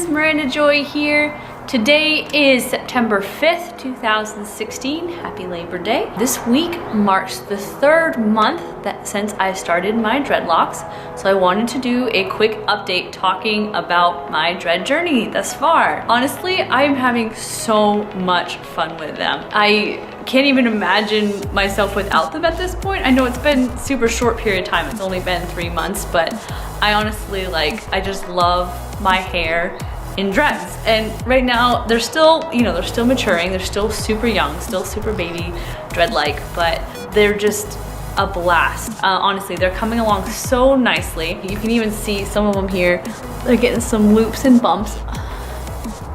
Miranda Joy here. Today is September 5th, 2016. Happy Labor Day. This week marks the third month since I started my dreadlocks, so I wanted to do a quick update talking about my dread journey thus far. Honestly, I'm having so much fun with them. I can't even imagine myself without them at this point. I know it's been super short period of time. It's only been 3 months, but I honestly I just love my hair in dreads. And right now they're still, they're still maturing. They're still super young, still super baby dread-like, but they're just a blast. Honestly, they're coming along so nicely. You can even see some of them here. They're getting some loops and bumps.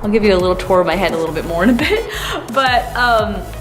I'll give you a little tour of my head a little bit more in a bit, but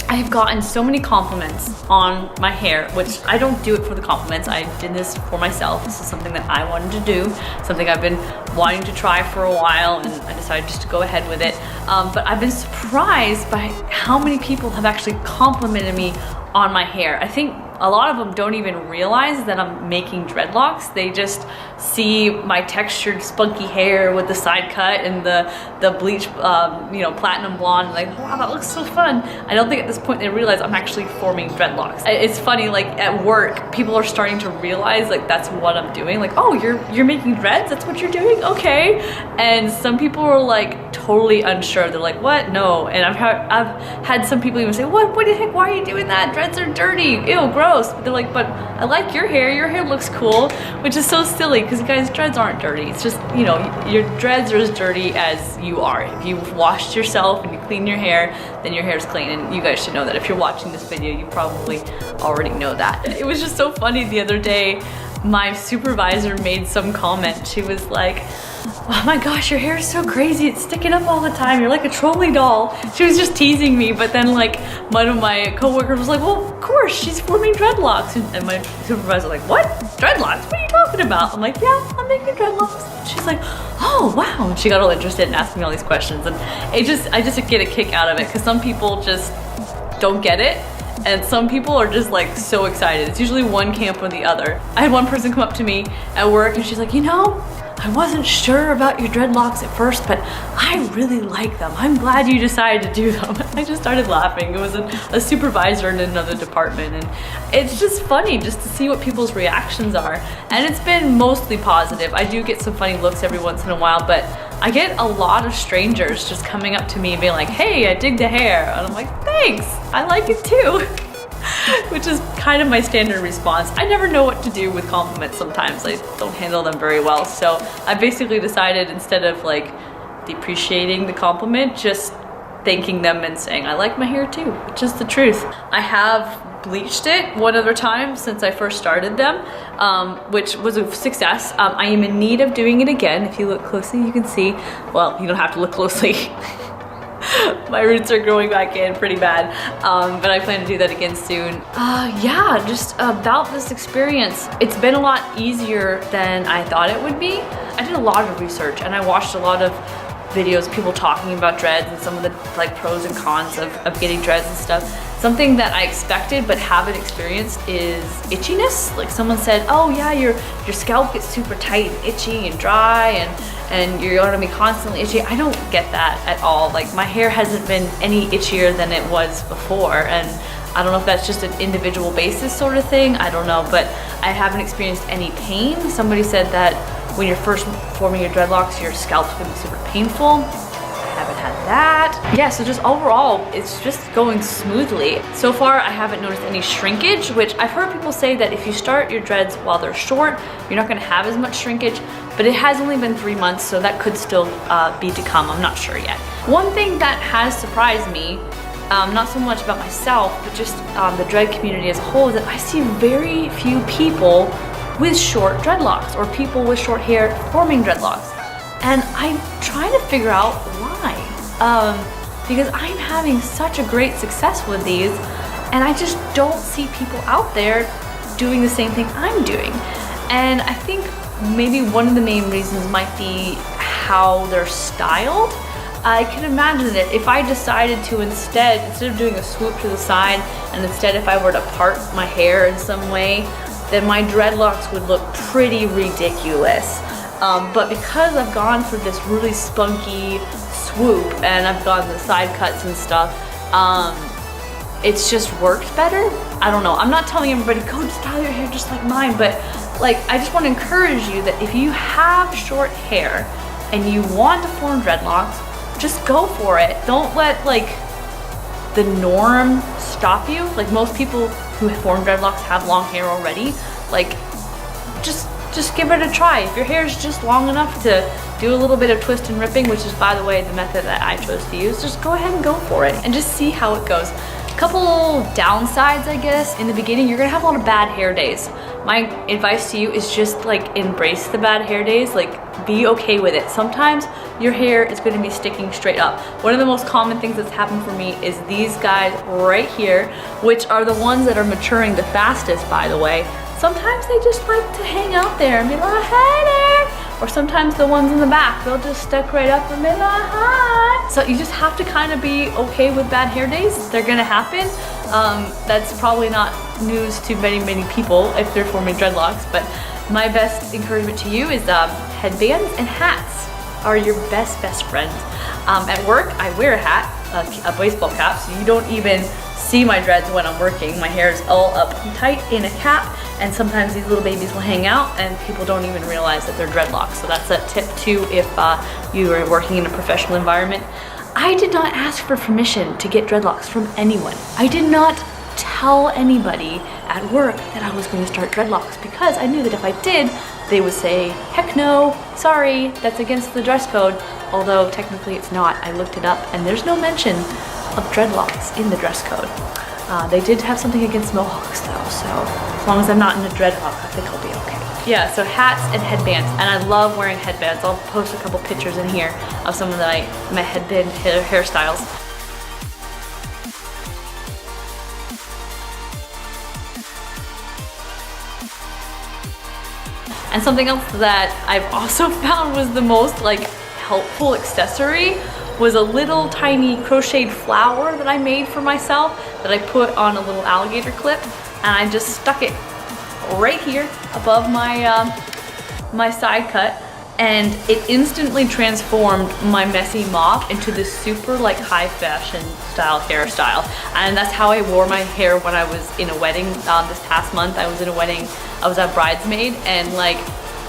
I've gotten so many compliments on my hair, which I don't do it for the compliments. I did this for myself. This is something that I wanted to do, something I've been wanting to try for a while, and I decided just to go ahead with it. But I've been surprised by how many people have actually complimented me on my hair. I think a lot of them don't even realize that I'm making dreadlocks. They just see my textured spunky hair with the side cut and the bleach platinum blonde, like, wow, that looks so fun. I don't think at this point they realize I'm actually forming dreadlocks. It's funny, like at work people are starting to realize like that's what I'm doing, like, oh, you're making dreads, that's what you're doing, okay. And some people are like totally unsure. They're like, what? No. And I've had some people even say, what do you think, why are you doing that? Dreads are dirty, ew, gross. But they're like, but I like your hair looks cool, which is so silly because guys, dreads aren't dirty. It's just, your dreads are as dirty as you are. If you've washed yourself and you clean your hair, then your hair's clean. And you guys should know that. If you're watching this video, you probably already know that. It was just so funny the other day. My supervisor made some comment. She was like, oh my gosh, your hair is so crazy. It's sticking up all the time. You're like a trolley doll. She was just teasing me, but then like one of my coworkers was like, well, of course, she's forming dreadlocks. And my supervisor was like, what? Dreadlocks? What are you talking about? I'm like, yeah, I'm making dreadlocks. And she's like, oh, wow. And she got all interested and asked me all these questions. And I just get a kick out of it because some people just don't get it. And some people are just like so excited. It's usually one camp or the other. I had one person come up to me at work and she's like, I wasn't sure about your dreadlocks at first, but I really like them. I'm glad you decided to do them. I just started laughing. It was a supervisor in another department, and it's just funny just to see what people's reactions are. And it's been mostly positive. I do get some funny looks every once in a while, but I get a lot of strangers just coming up to me and being like, hey, I dig the hair. And I'm like, thanks, I like it too. Which is kind of my standard response. I never know what to do with compliments sometimes. I don't handle them very well. So I basically decided, instead of like depreciating the compliment, just thanking them and saying, I like my hair too, which is the truth. I have bleached it one other time since I first started them, which was a success. I am in need of doing it again. If you look closely, you can see, well, you don't have to look closely. My roots are growing back in pretty bad, but I plan to do that again soon. Yeah, just about this experience. It's been a lot easier than I thought it would be. I did a lot of research and I watched a lot of videos, people talking about dreads and some of the like pros and cons of getting dreads and stuff. Something that I expected but haven't experienced is itchiness. Like someone said, oh yeah, your scalp gets super tight and itchy and dry and you're gonna be constantly itchy. I don't get that at all. Like my hair hasn't been any itchier than it was before, and I don't know if that's just an individual basis sort of thing, I don't know, but I haven't experienced any pain. Somebody said that when you're first forming your dreadlocks, your scalp's gonna be super painful. Haven't had that. Yeah, so just overall, it's just going smoothly. So far, I haven't noticed any shrinkage, which I've heard people say that if you start your dreads while they're short, you're not gonna have as much shrinkage, but it has only been 3 months, so that could still be to come. I'm not sure yet. One thing that has surprised me, not so much about myself, but just the dread community as a whole, is that I see very few people with short dreadlocks or people with short hair forming dreadlocks. And I'm trying to figure out why. Because I'm having such a great success with these, and I just don't see people out there doing the same thing I'm doing. And I think maybe one of the main reasons might be how they're styled. I can imagine that if I decided to instead of doing a swoop to the side, and instead if I were to part my hair in some way, then my dreadlocks would look pretty ridiculous. But because I've gone for this really spunky swoop and I've gone the side cuts and stuff, it's just worked better. I don't know. I'm not telling everybody, go style your hair just like mine, but like, I just want to encourage you that if you have short hair and you want to form dreadlocks, just go for it. Don't let like the norm stop you. Like most people who form dreadlocks have long hair already. Like just give it a try. If your hair is just long enough to do a little bit of twist and ripping, which is, by the way, the method that I chose to use, just go ahead and go for it and just see how it goes. Couple downsides, I guess. In the beginning, you're gonna have a lot of bad hair days. My advice to you is just like embrace the bad hair days, like be okay with it. Sometimes your hair is gonna be sticking straight up. One of the most common things that's happened for me is these guys right here, which are the ones that are maturing the fastest, by the way. Sometimes they just like to hang out there and be like, hey there. Or sometimes the ones in the back, they'll just stick right up and be like, hi. So you just have to kind of be okay with bad hair days. They're gonna happen. That's probably not news to many people if they're forming dreadlocks, but my best encouragement to you is headbands and hats are your best friends. At work, I wear a hat, a baseball cap, so you don't even see my dreads when I'm working. My hair is all up tight in a cap, and sometimes these little babies will hang out and people don't even realize that they're dreadlocks. So that's a tip too if you are working in a professional environment. I did not ask for permission to get dreadlocks from anyone. I did not tell anybody at work that I was going to start dreadlocks because I knew that if I did, they would say, heck no, sorry, that's against the dress code. Although technically it's not. I looked it up and there's no mention of dreadlocks in the dress code. They did have something against mohawks though, so as long as I'm not in a dreadlock, I think I'll be okay. Yeah, so hats and headbands, and I love wearing headbands. I'll post a couple pictures in here of some of my headband hairstyles. And something else that I've also found was the most like helpful accessory was a little tiny crocheted flower that I made for myself that I put on a little alligator clip, and I just stuck it right here above my my side cut, and it instantly transformed my messy mop into this super like high fashion style hairstyle. And that's how I wore my hair when I was in a wedding this past month. I was in a wedding, I was a bridesmaid, and like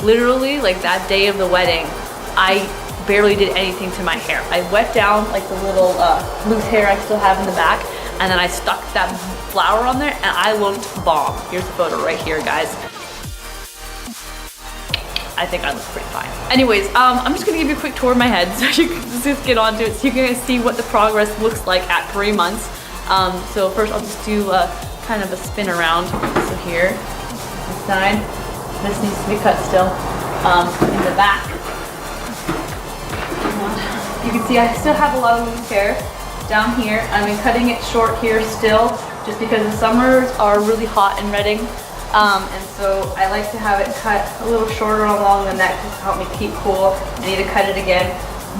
literally like that day of the wedding, I barely did anything to my hair. I wet down like the little loose hair I still have in the back, and then I stuck that flower on there and I looked bomb. Here's the photo right here, guys. I think I look pretty fine. Anyways, I'm just gonna give you a quick tour of my head so you can just get onto it so you can see what the progress looks like at 3 months. So first I'll just do kind of a spin around. So here, this side, this needs to be cut still. In the back, you can see I still have a lot of loose hair down here. I've been cutting it short here still just because the summers are really hot in Reading. And so I like to have it cut a little shorter along the neck just to help me keep cool. I need to cut it again.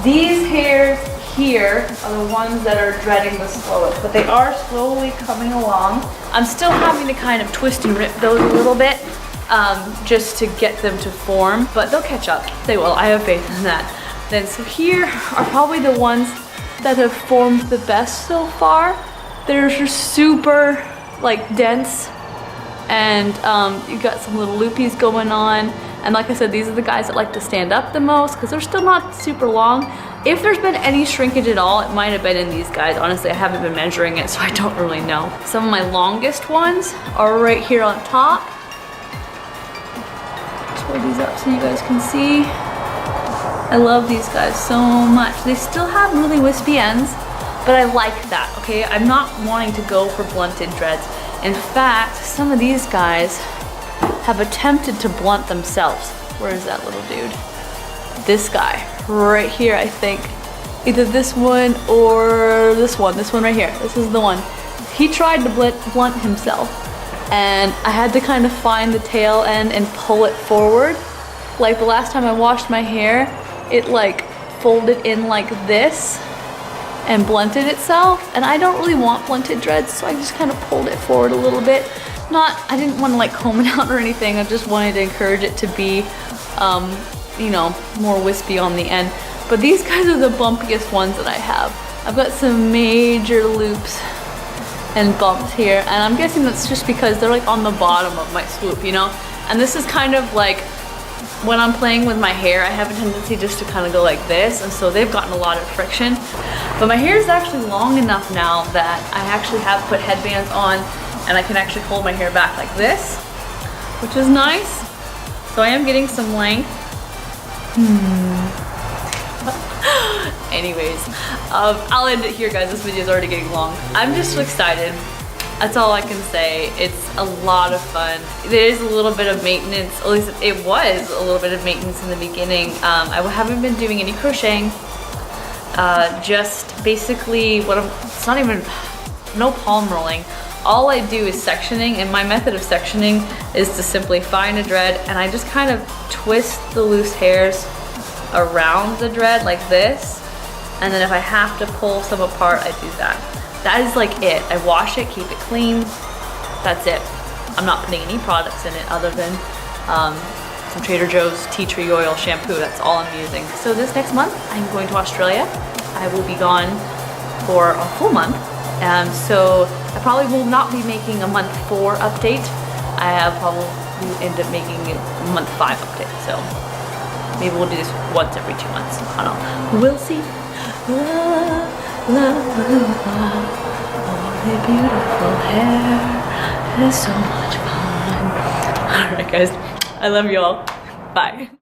These hairs here are the ones that are dreading the slowest, but they are slowly coming along. I'm still having to kind of twist and rip those a little bit just to get them to form, but they'll catch up. They will. I have faith in that. Then so here are probably the ones that have formed the best so far. They're just super like dense, and you got some little loopies going on. And like I said, these are the guys that like to stand up the most because they're still not super long. If there's been any shrinkage at all, it might have been in these guys. Honestly, I haven't been measuring it, so I don't really know. Some of my longest ones are right here on top. Just hold these up so you guys can see. I love these guys so much. They still have really wispy ends, but I like that, okay? I'm not wanting to go for blunted dreads. In fact, some of these guys have attempted to blunt themselves. Where is that little dude? This guy, right here, I think. Either this one or this one right here. This is the one. He tried to blunt himself, and I had to kind of find the tail end and pull it forward. Like the last time I washed my hair, it like folded in like this and blunted itself, and I don't really want blunted dreads, so I just kind of pulled it forward a little bit. I didn't want to like comb it out or anything. I just wanted to encourage it to be you know, more wispy on the end. But these guys are the bumpiest ones that I have. I've got some major loops and bumps here, and I'm guessing that's just because they're like on the bottom of my swoop, you know? And this is kind of like, when I'm playing with my hair, I have a tendency just to kind of go like this, and so they've gotten a lot of friction. But my hair is actually long enough now that I actually have put headbands on, and I can actually hold my hair back like this, which is nice. So I am getting some length. Anyways, I'll end it here, guys. This video is already getting long. I'm just so excited. That's all I can say. It's a lot of fun. There is a little bit of maintenance, at least it was a little bit of maintenance in the beginning. I haven't been doing any crocheting. Just basically it's not even, no palm rolling. All I do is sectioning, and my method of sectioning is to simply find a dread and I just kind of twist the loose hairs around the dread like this, and then if I have to pull some apart, I do that. That is like it. I wash it, keep it clean. That's it. I'm not putting any products in it other than some Trader Joe's tea tree oil shampoo. That's all I'm using. So this next month, I'm going to Australia. I will be gone for a full month. So I probably will not be making a month 4 update. I'll probably end up making a month 5 update. So maybe we'll do this once every 2 months. I don't know. We'll see. La, all the beautiful hair is so much fun. Alright guys, I love you all. Bye.